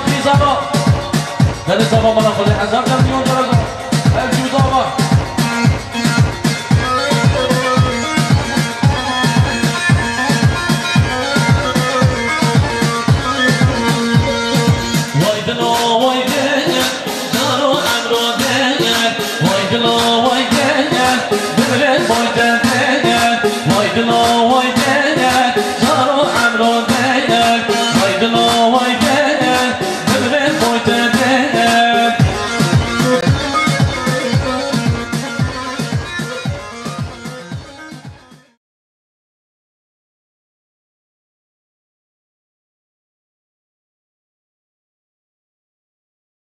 بی زبا در زبا مالا خود هزار در میون درزا الجود آبا وای دلو وای دل دارو امرو دل وای دلو وای دل دل وای دل